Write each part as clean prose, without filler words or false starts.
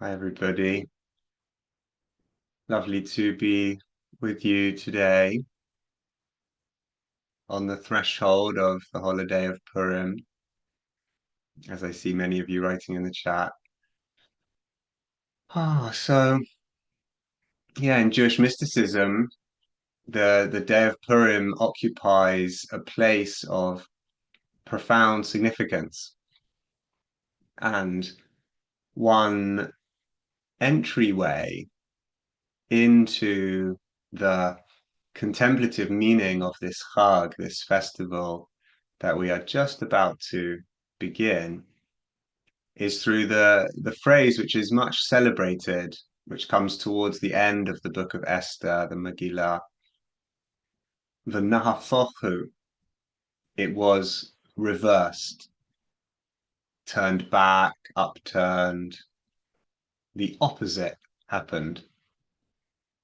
Hi, everybody. Lovely to be with you today on the threshold of the holiday of Purim, as I see many of you writing in the chat. So yeah, in Jewish mysticism, the day of Purim occupies a place of profound significance and one entryway into the contemplative meaning of this Chag, this festival that we are just about to begin, is through the phrase which is much celebrated, which comes towards the end of the book of Esther, the Megillah, v'nahafochu. It was reversed, turned back, upturned. The opposite happened,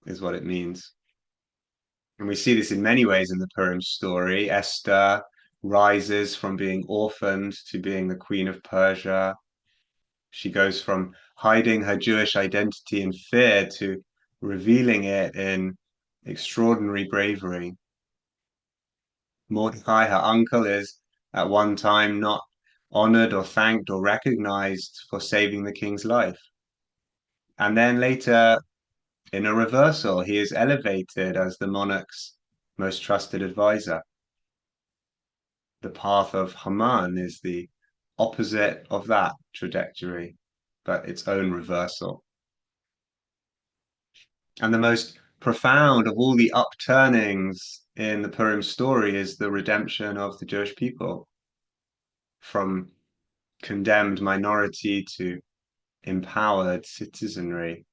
is what it means. And we see this in many ways in the Purim story. Esther rises from being orphaned to being the queen of Persia. She goes from hiding her Jewish identity in fear to revealing it in extraordinary bravery. Mordecai, her uncle, is at one time not honored or thanked or recognized for saving the king's life. And then later, in a reversal, he is elevated as the monarch's most trusted advisor. The path of Haman is the opposite of that trajectory, but its own reversal. And the most profound of all the upturnings in the Purim story is the redemption of the Jewish people from condemned minority to empowered citizenry.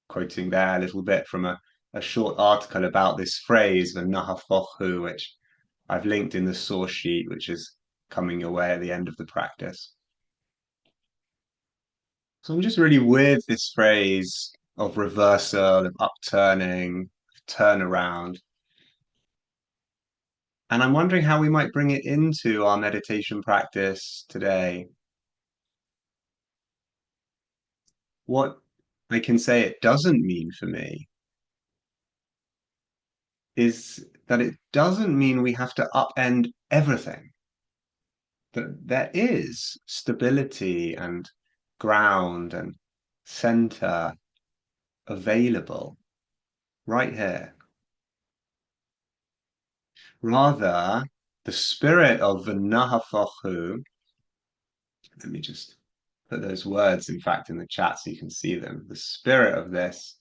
Quoting there a little bit from a short article about this phrase, the nahafochu, which I've linked in the source sheet, which is coming your way at the end of the practice. So I'm just really with this phrase of reversal, of upturning, of turnaround. And I'm wondering how we might bring it into our meditation practice today. What I can say it doesn't mean for me is that it doesn't mean we have to upend everything. That there is stability and ground and center available right here. Rather, the spirit of the Nahafachu, let me just put those words, in fact, in the chat so you can see them. The spirit of this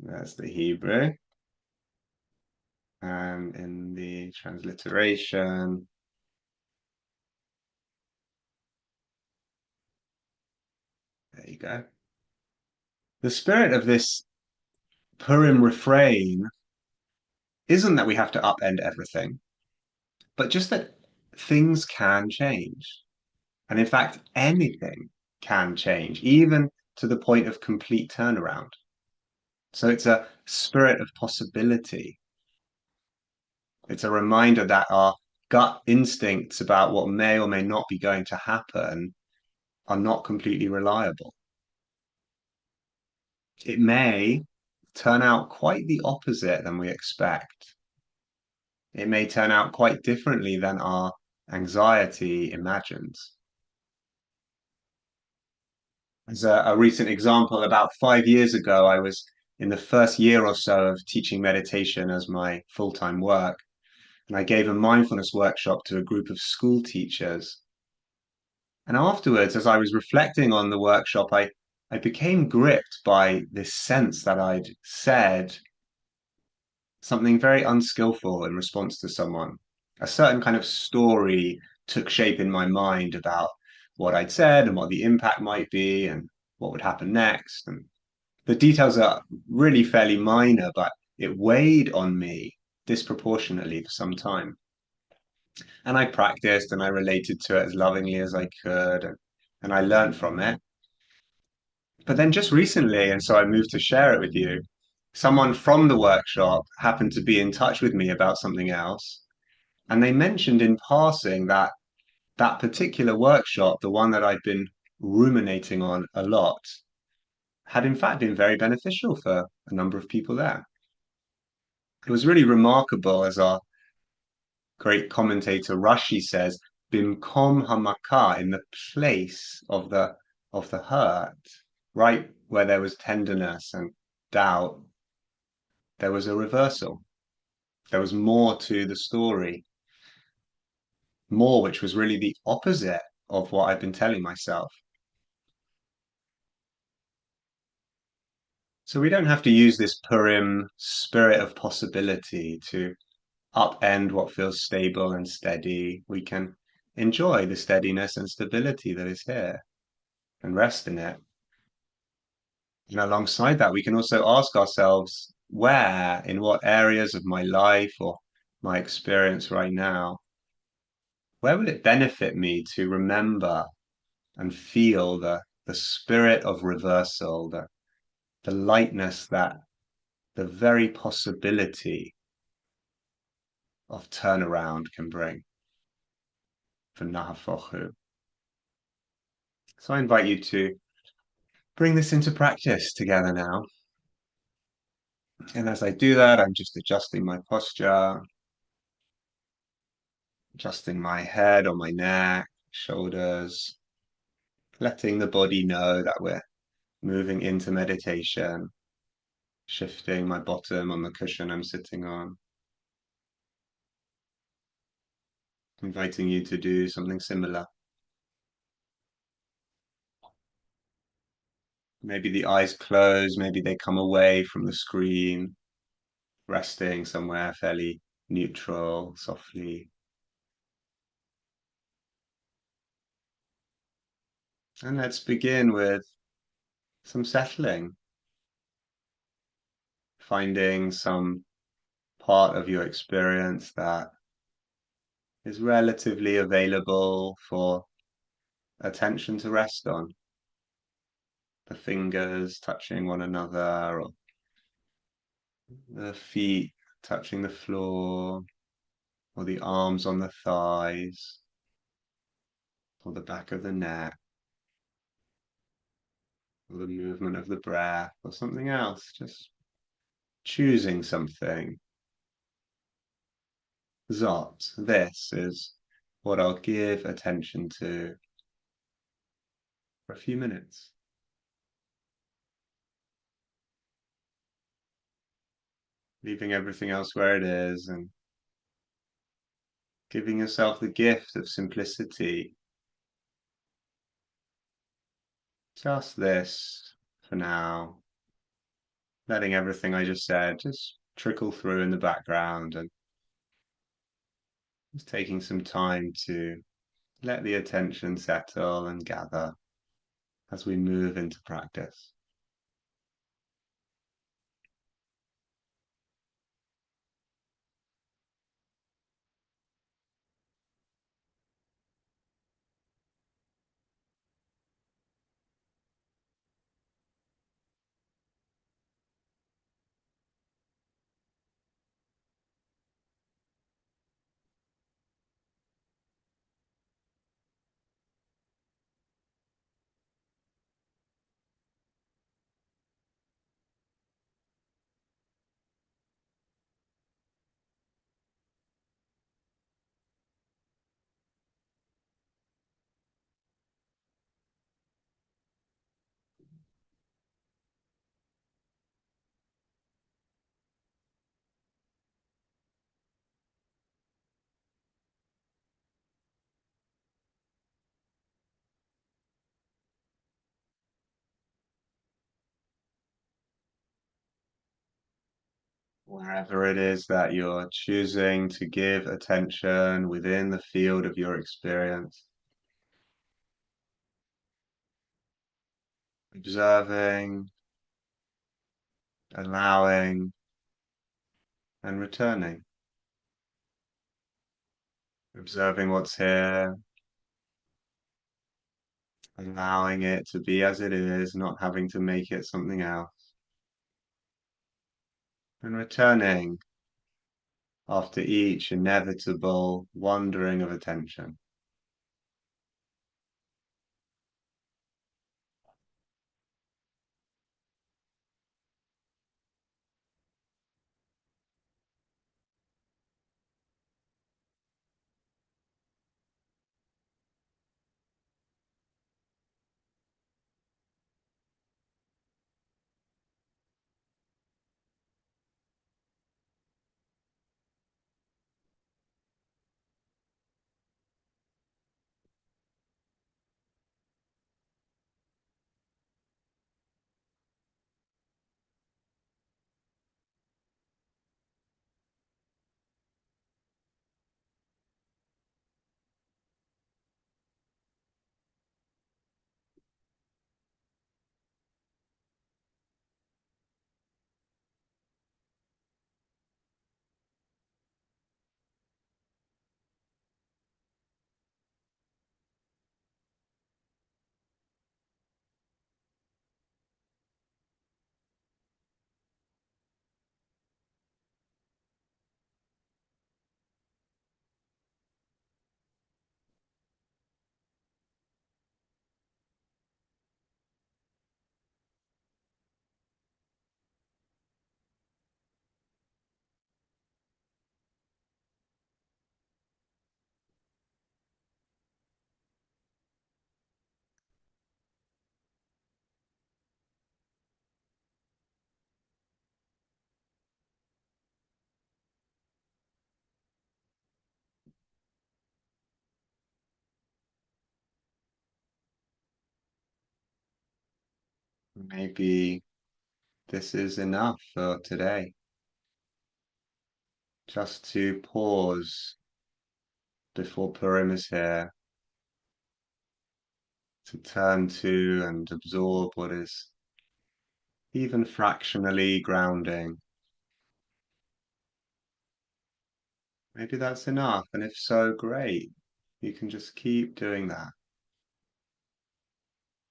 There's the Hebrew. And in the transliteration, there you go. The spirit of this Purim refrain isn't that we have to upend everything, but just that things can change. And in fact, anything can change, even to the point of complete turnaround. So it's a spirit of possibility. It's a reminder that our gut instincts about what may or may not be going to happen are not completely reliable. It may turn out quite the opposite than we expect. It may turn out quite differently than our anxiety imagines. As a recent example, about 5 years ago, I was in the first year or so of teaching meditation as my full-time work, and I gave a mindfulness workshop to a group of school teachers. And afterwards, as I was reflecting on the workshop, I became gripped by this sense that I'd said something very unskillful in response to someone. A certain kind of story took shape in my mind about what I'd said and what the impact might be and what would happen next. And the details are really fairly minor, but it weighed on me disproportionately for some time. And I practiced and I related to it as lovingly as I could, and I learned from it. But then just recently, and so I moved to share it with you, someone from the workshop happened to be in touch with me about something else. And they mentioned in passing that that particular workshop, the one that I'd been ruminating on a lot, had in fact been very beneficial for a number of people there. It was really remarkable, as our great commentator Rashi says, Bimkom Hamaka, in the place of the hurt, right where there was tenderness and doubt, there was a reversal. There was more to the story, more which was really the opposite of what I've been telling myself. So we don't have to use this Purim spirit of possibility to upend what feels stable and steady. We can enjoy the steadiness and stability that is here and rest in it. And alongside that, we can also ask ourselves where, in what areas of my life or my experience right now, where will it benefit me to remember and feel the spirit of reversal, the lightness that the very possibility of turnaround can bring for Nahafochu. So I invite you to bring this into practice together now. And as I do that, I'm just adjusting my posture, adjusting my head or my neck, shoulders, letting the body know that we're moving into meditation, shifting my bottom on the cushion I'm sitting on, inviting you to do something similar. Maybe the eyes close, maybe they come away from the screen, resting somewhere fairly neutral, softly. And let's begin with some settling, finding some part of your experience that is relatively available for attention to rest on. The fingers touching one another, or the feet touching the floor, or the arms on the thighs, or the back of the neck, or the movement of the breath, or something else. Just choosing something. Zot, this is what I'll give attention to for a few minutes. Leaving everything else where it is and giving yourself the gift of simplicity. Just this for now. Letting everything I just said just trickle through in the background and just taking some time to let the attention settle and gather as we move into practice. Wherever it is that you're choosing to give attention within the field of your experience, observing, allowing, and returning. Observing what's here, allowing it to be as it is, not having to make it something else, and returning, after each inevitable wandering of attention. Maybe this is enough for today. Just to pause before Purim is here, to turn to and absorb what is even fractionally grounding. Maybe that's enough, and if so, great. You can just keep doing that.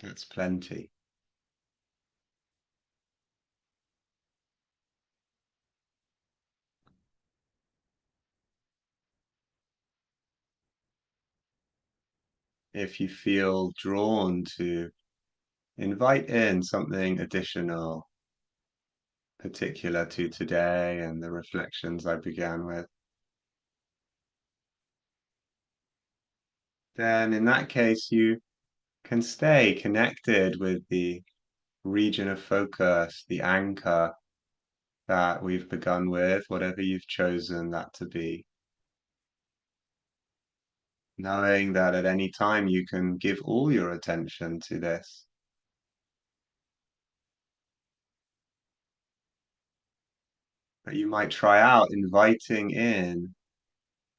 That's plenty. If you feel drawn to invite in something additional, particular to today and the reflections I began with, then in that case, you can stay connected with the region of focus, the anchor that we've begun with, whatever you've chosen that to be. Knowing that at any time you can give all your attention to this. But you might try out inviting in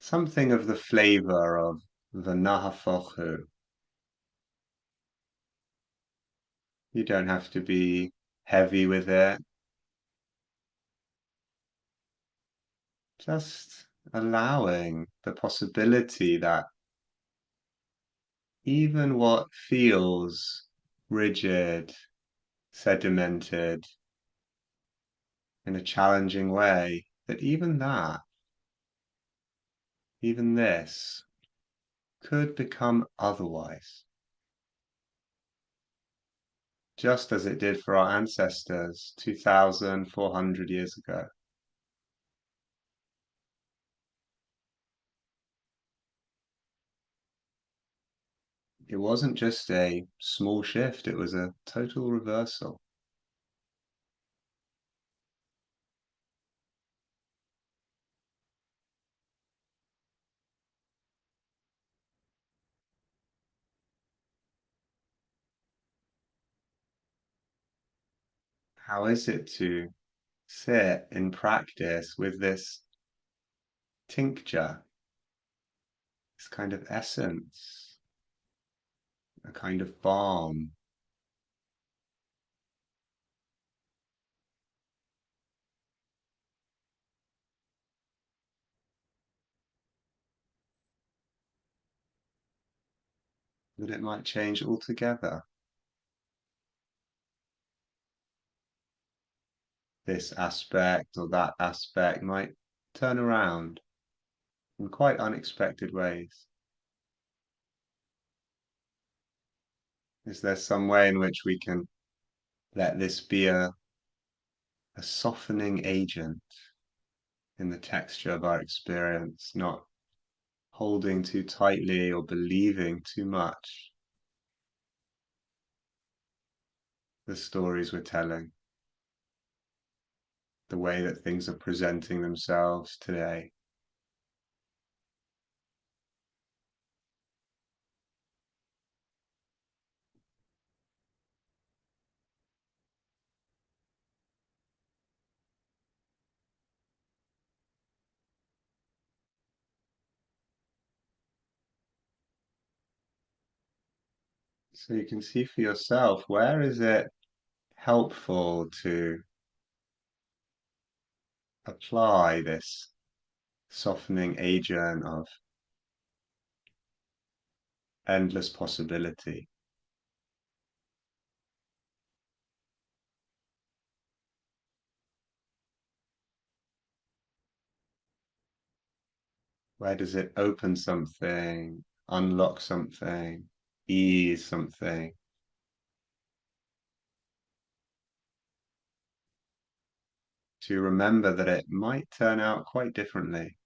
something of the flavor of the nahafochu. You don't have to be heavy with it. Just allowing the possibility that even what feels rigid, sedimented in a challenging way, that even that, even this, could become otherwise, just as it did for our ancestors 2,400 years ago. It wasn't just a small shift, it was a total reversal. How is it to sit in practice with this tincture, this kind of essence, a kind of balm? That it might change altogether. This aspect or that aspect might turn around in quite unexpected ways? Is there some way in which we can let this be a softening agent in the texture of our experience, not holding too tightly or believing too much the stories we're telling, the way that things are presenting themselves today? So you can see for yourself, where is it helpful to apply this softening agent of endless possibility? Where does it open something, unlock something, ease something, to remember that it might turn out quite differently?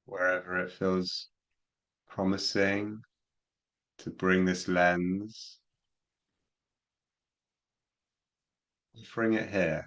Wherever it feels promising to bring this lens, offering it here.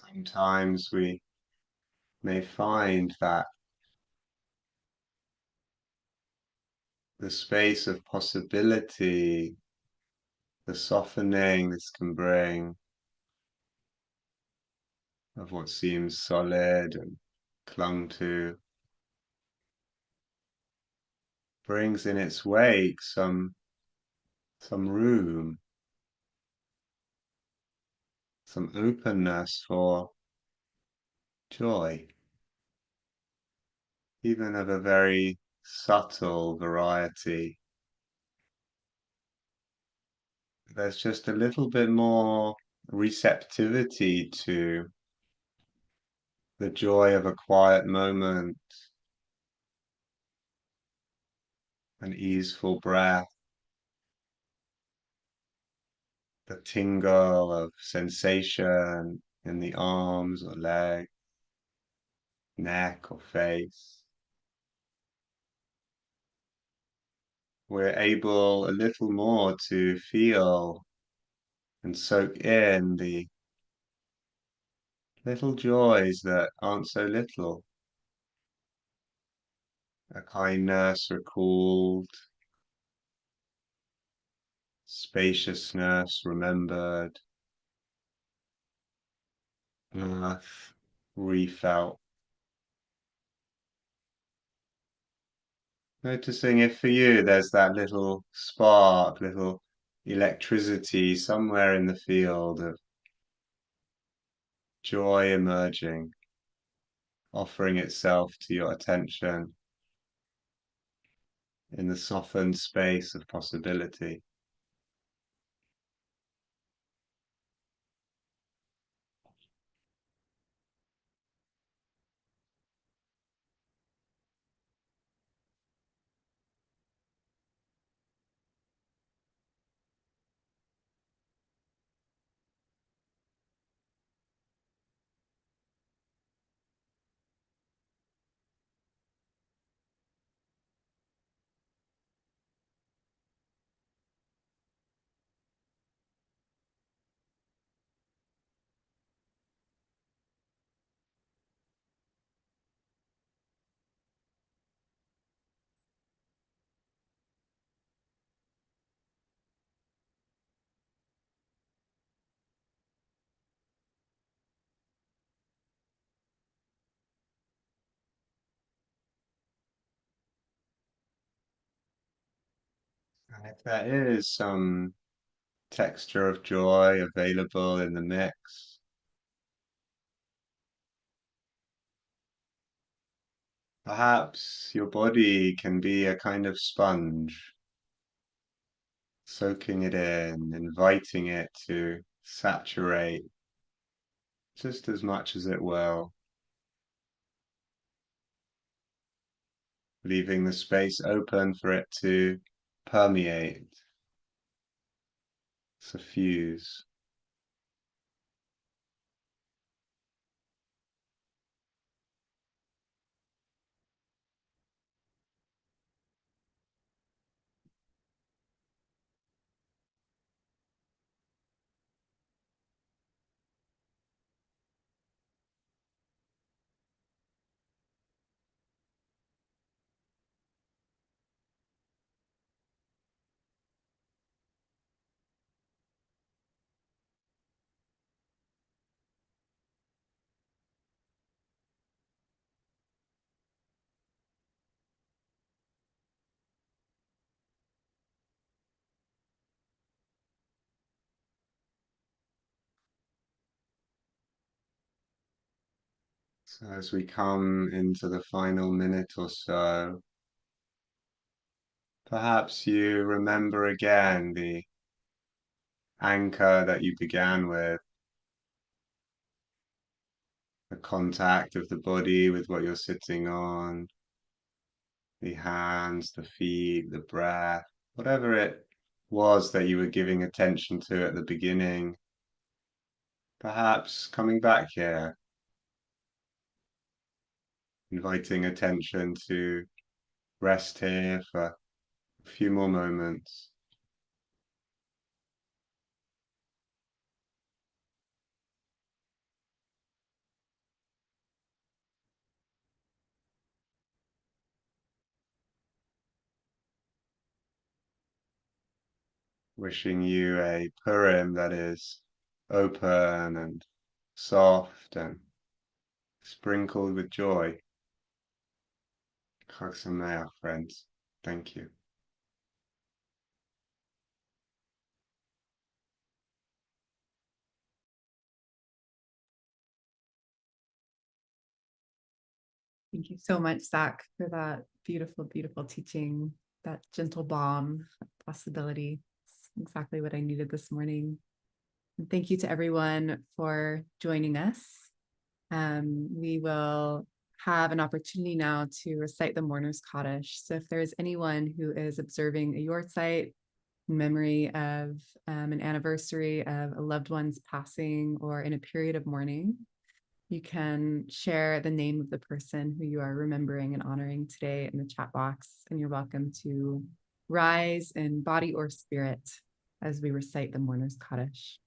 Sometimes we may find that the space of possibility, the softening this can bring of what seems solid and clung to, brings in its wake some room, some openness for joy, even of a very subtle variety. There's just a little bit more receptivity to the joy of a quiet moment, an easeful breath, the tingle of sensation in the arms or leg, neck or face. We're able a little more to feel and soak in the little joys that aren't so little. A kindness recalled, spaciousness remembered, earth refelt. Noticing if for you there's that little spark, little electricity somewhere in the field of joy emerging, offering itself to your attention in the softened space of possibility. And if there is some texture of joy available in the mix, perhaps your body can be a kind of sponge, soaking it in, inviting it to saturate just as much as it will, leaving the space open for it to permeate, suffuse. So as we come into the final minute or so, perhaps you remember again the anchor that you began with, the contact of the body with what you're sitting on, the hands, the feet, the breath, whatever it was that you were giving attention to at the beginning, perhaps coming back here, inviting attention to rest here for a few more moments. Wishing you a Purim that is open and soft and sprinkled with joy. Chag Sameach, friends. Thank you. Thank you so much, Zac, for that beautiful, beautiful teaching, that gentle balm possibility. It's exactly what I needed this morning. And thank you to everyone for joining us. We will have an opportunity now to recite the Mourner's Kaddish. So if there's anyone who is observing a yahrzeit in memory of an anniversary of a loved one's passing or in a period of mourning, you can share the name of the person who you are remembering and honoring today in the chat box, and you're welcome to rise in body or spirit as we recite the Mourner's Kaddish.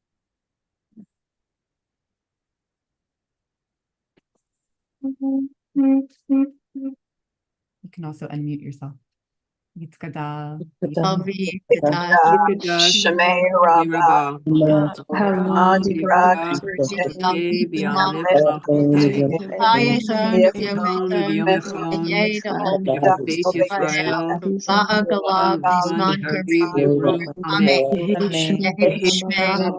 You can also unmute yourself. Yitzgadal, Avi Yikada, Gadal Shemei Rabba Rabba, Halom, Adibrak, Turkey Beyond Imam Lifnach Yefon, Yevon Yom Echon Beit Yisrael Aman Hagri B'Ru Amen Yehi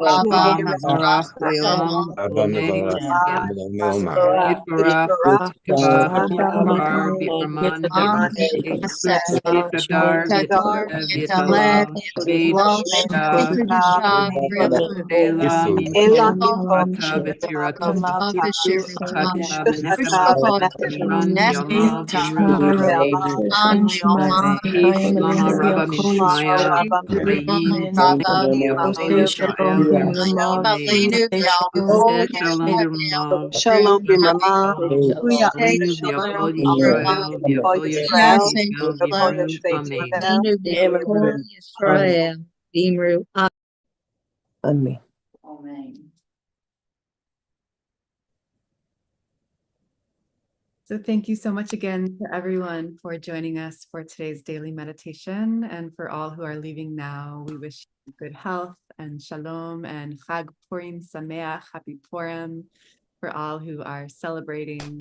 Rabba Mevorach Le'olam Lomei Yitbarach Yitbach Yitbar B'Aman Yitgadar Yitalev Yitshah Ela Nimkom Chata V'Tirata Chata V'Nechama V'Imran V'Yama V'Imru Ish Lama Rabba Mishmaya V'Yim Yisrael Shalom B'Ramav Shalom Bimama, Alenu V'Yavod Yisrael V'Yavod Yisrael V'Imru Amen. Amen. So thank you so much again to everyone for joining us for today's daily meditation. And for all who are leaving now, we wish you good health and shalom and Chag Purim Sameach, happy Purim. For all who are celebrating,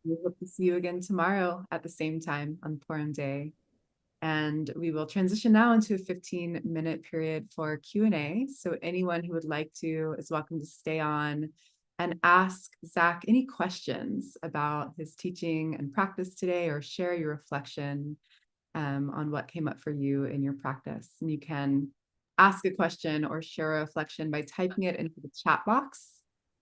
we hope to see you again tomorrow at the same time on Purim Day. And we will transition now into a 15-minute period for Q&A. So anyone who would like to is welcome to stay on and ask Zac any questions about his teaching and practice today, or share your reflection on what came up for you in your practice. And you can ask a question or share a reflection by typing it into the chat box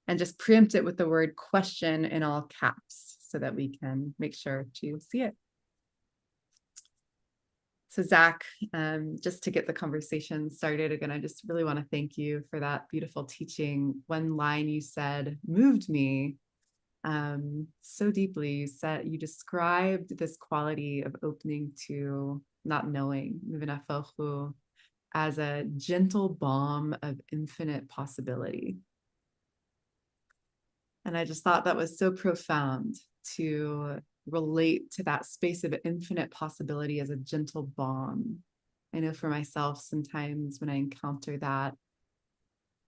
and just preempt it with the word question in all caps so that we can make sure to see it. So Zac, just to get the conversation started again, I just really want to thank you for that beautiful teaching. One line you said moved me so deeply. You described this quality of opening to not knowing, as a gentle balm of infinite possibility. And I just thought that was so profound to relate to that space of infinite possibility as a gentle balm. I know for myself, sometimes when I encounter that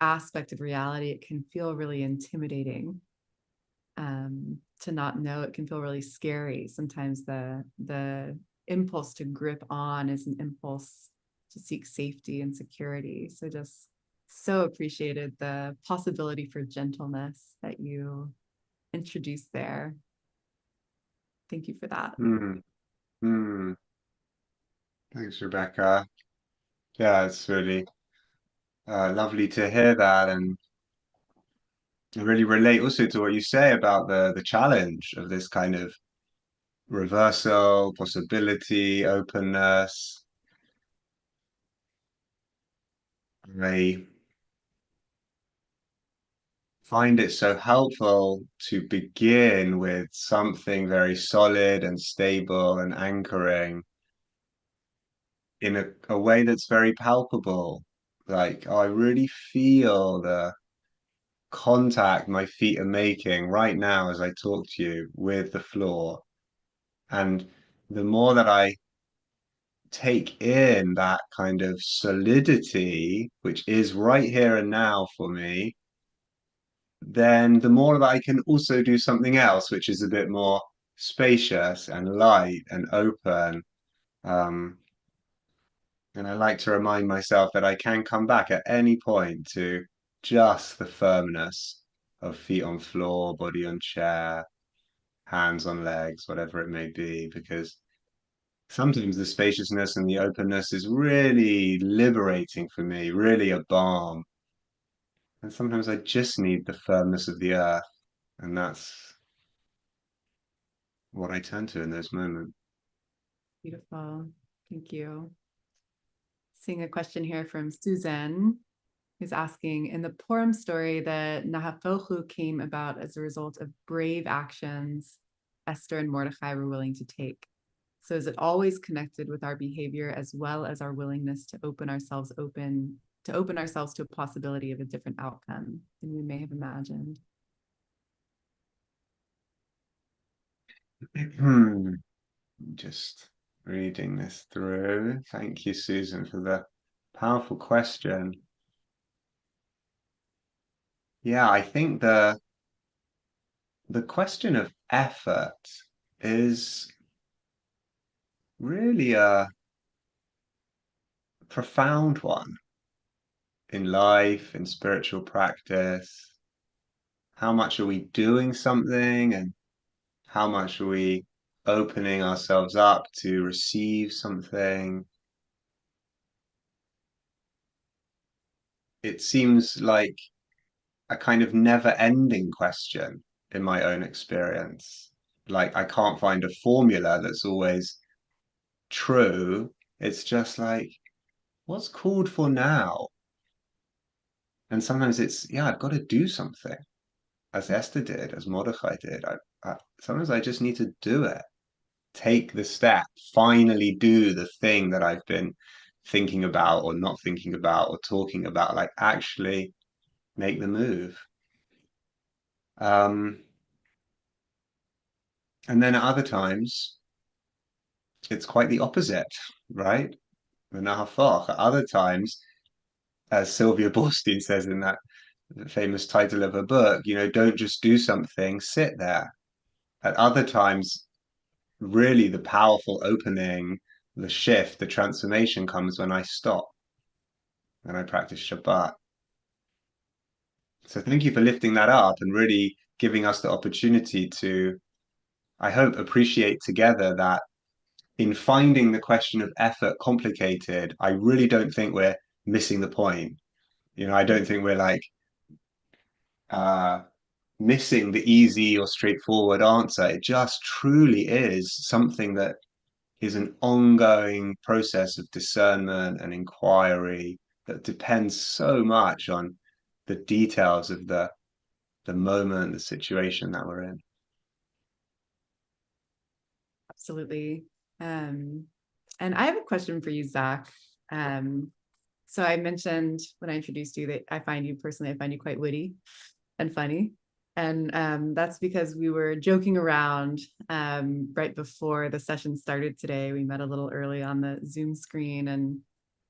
aspect of reality, it can feel really intimidating. To not know, it can feel really scary. Sometimes the impulse to grip on is an impulse to seek safety and security. So just so appreciated the possibility for gentleness that you introduced there. Thank you for that. Thanks, Rebecca. Yeah, it's really lovely to hear that, and I really relate also to what you say about the challenge of this kind of reversal, possibility, openness. I find it so helpful to begin with something very solid and stable and anchoring in a way that's very palpable. Like, I really feel the contact my feet are making right now as I talk to you with the floor. And the more that I take in that kind of solidity, which is right here and now for me, then the more that I can also do something else, which is a bit more spacious and light and open. Um, and I like to remind myself that I can come back at any point to just the firmness of feet on floor, body on chair, hands on legs, whatever it may be, because sometimes the spaciousness and the openness is really liberating for me, really a balm. And sometimes I just need the firmness of the earth, and that's what I turn to in those moments. Beautiful. Thank you. Seeing a question here from Susan, who's asking, in the Purim story, the Nahafochu came about as a result of brave actions Esther and Mordecai were willing to take. So is it always connected with our behavior as well as our willingness to open ourselves to a possibility of a different outcome than we may have imagined? Just reading this through. Thank you, Susan, for the powerful question. Yeah, I think the question of effort is really a profound one in life, in spiritual practice. How much are we doing something, and how much are we opening ourselves up to receive something? It seems like a kind of never-ending question in my own experience. Like I can't find a formula that's always true. It's just like, what's called for now? And sometimes it's, yeah, I've got to do something, as Esther did, as Mordecai did. Sometimes I just need to do it, take the step, finally do the thing that I've been thinking about or not thinking about or talking about, like actually make the move. And then at other times, it's quite the opposite, right? The Nahafoch. At other times, as Sylvia Boorstein says in that famous title of her book, don't just do something, sit there. At other times, really the powerful opening, the shift, the transformation comes when I stop and I practice Shabbat. So thank you for lifting that up and really giving us the opportunity to, I hope, appreciate together that in finding the question of effort complicated, I really don't think we're missing the point. I don't think we're like uh, missing the easy or straightforward answer. It just truly is something that is an ongoing process of discernment and inquiry that depends so much on the details of the moment, the situation that we're in. Absolutely. And I have a question for you, Zac. So I mentioned when I introduced you that I find you quite witty and funny. And that's because we were joking around right before the session started today. We met a little early on the Zoom screen. And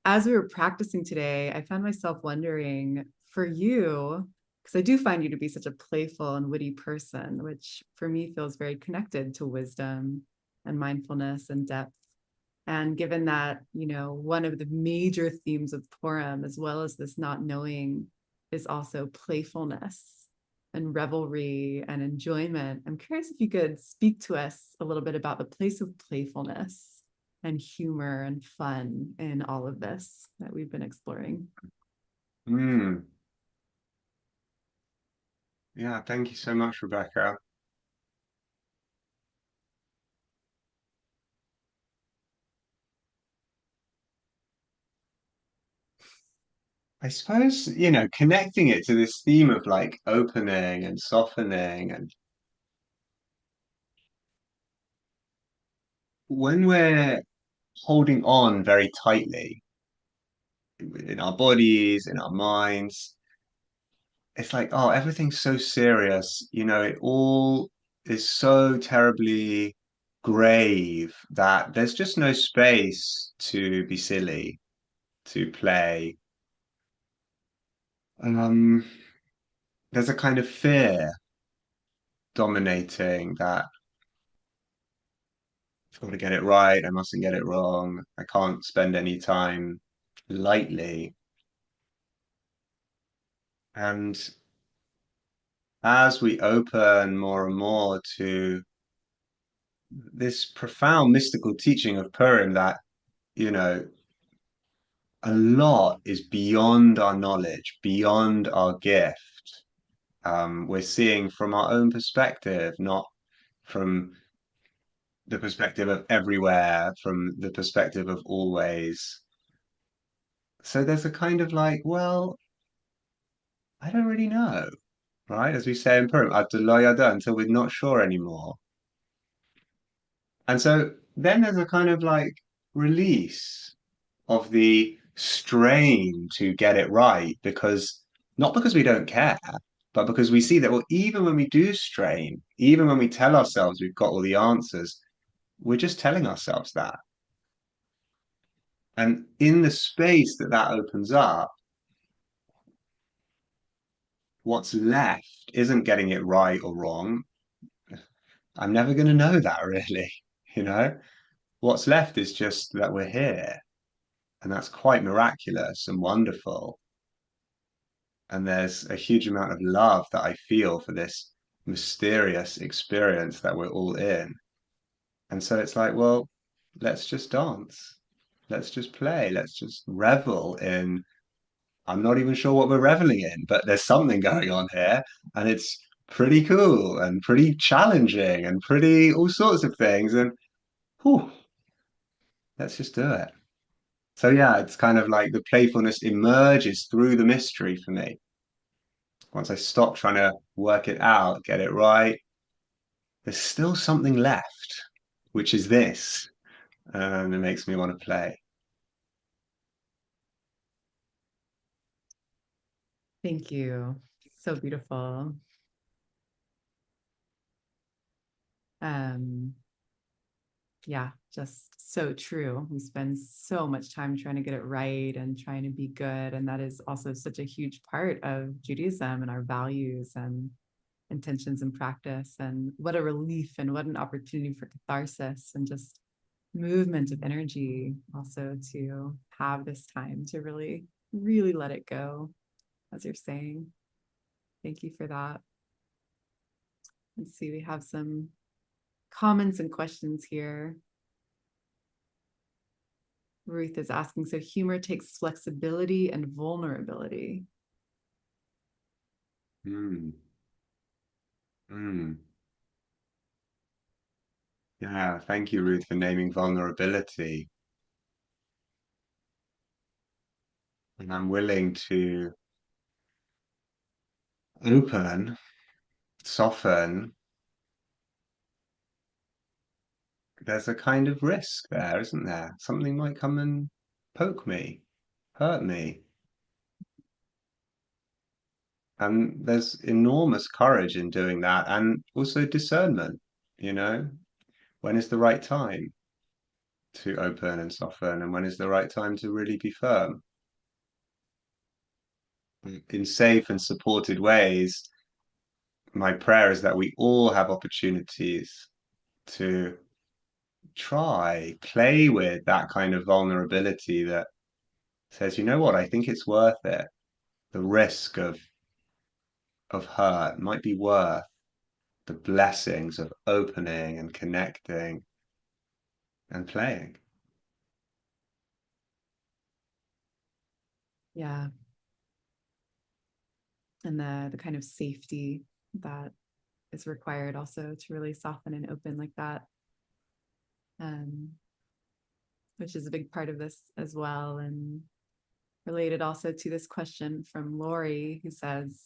as we were practicing today, I found myself wondering, for you, because I do find you to be such a playful and witty person, which for me feels very connected to wisdom and mindfulness and depth. And given that, one of the major themes of Purim, as well as this not knowing, is also playfulness and revelry and enjoyment, I'm curious if you could speak to us a little bit about the place of playfulness and humor and fun in all of this that we've been exploring. Yeah, thank you so much, Rebecca. I suppose, connecting it to this theme of like opening and softening, and when we're holding on very tightly in our bodies, in our minds, it's like, oh, everything's so serious, it all is so terribly grave that there's just no space to be silly, to play. Um, there's a kind of fear dominating that I've got to get it right, I mustn't get it wrong, I can't spend any time lightly. And as we open more and more to this profound mystical teaching of Purim that, you know, a lot is beyond our knowledge, beyond our gift. We're seeing from our own perspective, not from the perspective of everywhere, from the perspective of always. So there's a kind of like, well, I don't really know, right? As we say in Purim, "Ad lo yada," until we're not sure anymore. And so then there's a kind of like release of the strain to get it right, because not because we don't care, but because we see that, well, even when we do strain, even when we tell ourselves we've got all the answers, we're just telling ourselves that. And in the space that that opens up, what's left isn't getting it right or wrong. I'm never going to know that really, you know? What's left is just that we're here. And that's quite miraculous and wonderful. And there's a huge amount of love that I feel for this mysterious experience that we're all in. And so it's like, well, let's just dance. Let's just play. Let's just revel in. I'm not even sure what we're reveling in, but there's something going on here. And it's pretty cool and pretty challenging and pretty all sorts of things. And whew, let's just do it. So yeah, it's kind of like the playfulness emerges through the mystery for me. Once I stop trying to work it out, get it right, there's still something left, which is this. And it makes me want to play. Thank you. So beautiful. Um, yeah, just so true. We spend so much time trying to get it right and trying to be good. And that is also such a huge part of Judaism and our values and intentions and practice. And what a relief and what an opportunity for catharsis and just movement of energy also to have this time to really, really let it go, as you're saying. Thank you for that. Let's see, we have some comments and questions here. Ruth is asking, so humor takes flexibility and vulnerability. Mm. Mm. Yeah, thank you, Ruth, for naming vulnerability. And I'm willing to open, soften. There's a kind of risk there, isn't there? Something might come and poke me, hurt me. And there's enormous courage in doing that, and also discernment, you know, when is the right time to open and soften, and when is the right time to really be firm? In safe and supported ways, my prayer is that we all have opportunities to try, play with that kind of vulnerability that says, you know what, I think it's worth it. The risk of hurt might be worth the blessings of opening and connecting and playing. Yeah. And the kind of safety that is required also to really soften and open like that. Which is a big part of this as well. And related also to this question from Lori, who says,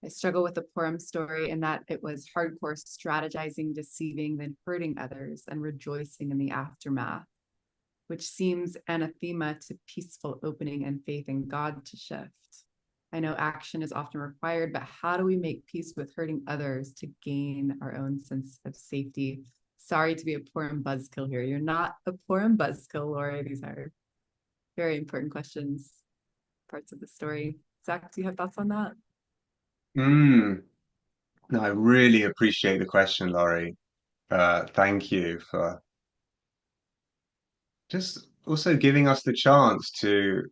I struggle with the Purim story in that it was hardcore strategizing, deceiving, then hurting others and rejoicing in the aftermath, which seems anathema to peaceful opening and faith in God to shift. I know action is often required, but how do we make peace with hurting others to gain our own sense of safety? Sorry to be a Purim buzzkill here. You're not a Purim buzzkill, Laura. These are very important questions, parts of the story. Zach, do you have thoughts on that? Mm. No, I really appreciate the question, Laurie. Thank you for just also giving us the chance to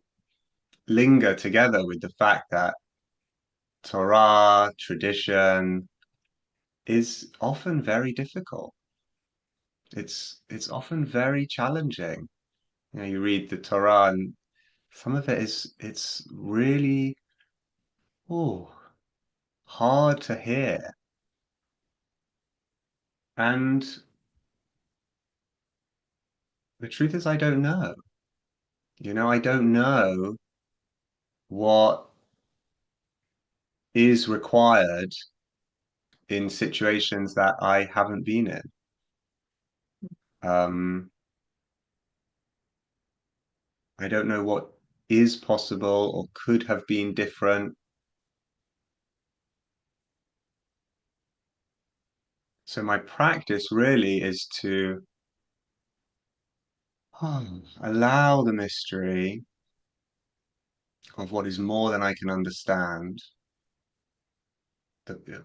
linger together with the fact that Torah, tradition is often very difficult. It's often very challenging. You know, you read the Torah and some of it is it's really oh hard to hear. And the truth is I don't know. You know, I don't know what is required in situations that I haven't been in. Um, I don't know what is possible or could have been different. So my practice really is to allow the mystery of what is more than I can understand.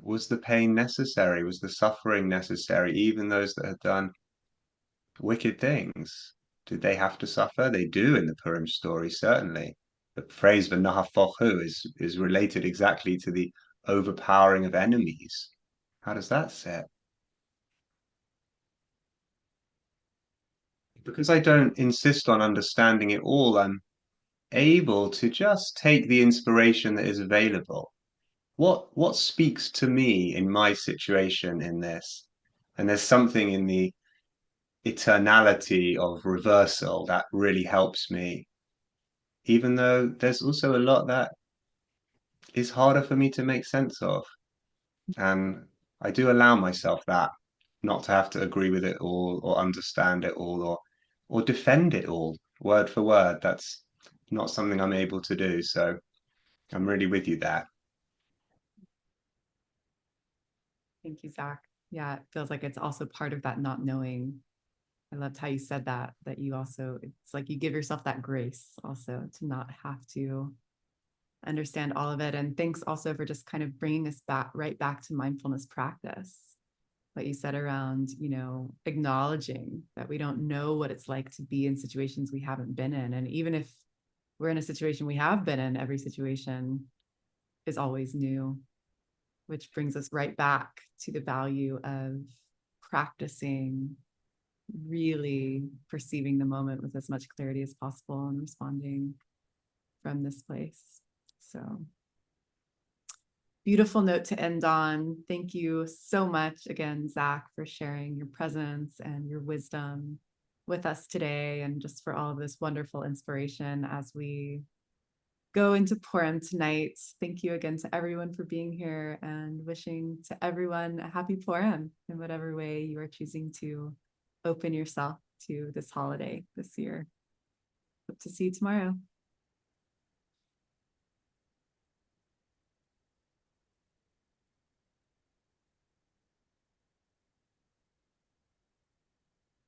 Was the pain necessary? Was the suffering necessary? Even those that have done wicked things, did they have to suffer? They do in the Purim story, certainly. The phrase "v'nahafochu" is related exactly to the overpowering of enemies. How does that sit? Because I don't insist on understanding it all, I'm able to just take the inspiration that is available. What speaks to me in my situation in this? And there's something in the eternality of reversal that really helps me, even though there's also a lot that is harder for me to make sense of. And I do allow myself that, not to have to agree with it all or understand it all or defend it all word for word. That's not something I'm able to do. So I'm really with you there. Thank you, Zach. Yeah, it feels like it's also part of that not knowing. I loved how you said that, that you also, it's like you give yourself that grace also to not have to understand all of it. And thanks also for just kind of bringing us back, right back to mindfulness practice. What you said around, you know, acknowledging that we don't know what it's like to be in situations we haven't been in. And even if we're in a situation we have been in, every situation is always new, which brings us right back to the value of practicing really perceiving the moment with as much clarity as possible and responding from this place. So beautiful note to end on. Thank you so much again, Zach, for sharing your presence and your wisdom with us today, and just for all of this wonderful inspiration as we go into Purim tonight. Thank you again to everyone for being here, and wishing to everyone a happy Purim in whatever way you are choosing to open yourself to this holiday this year. Hope to see you tomorrow.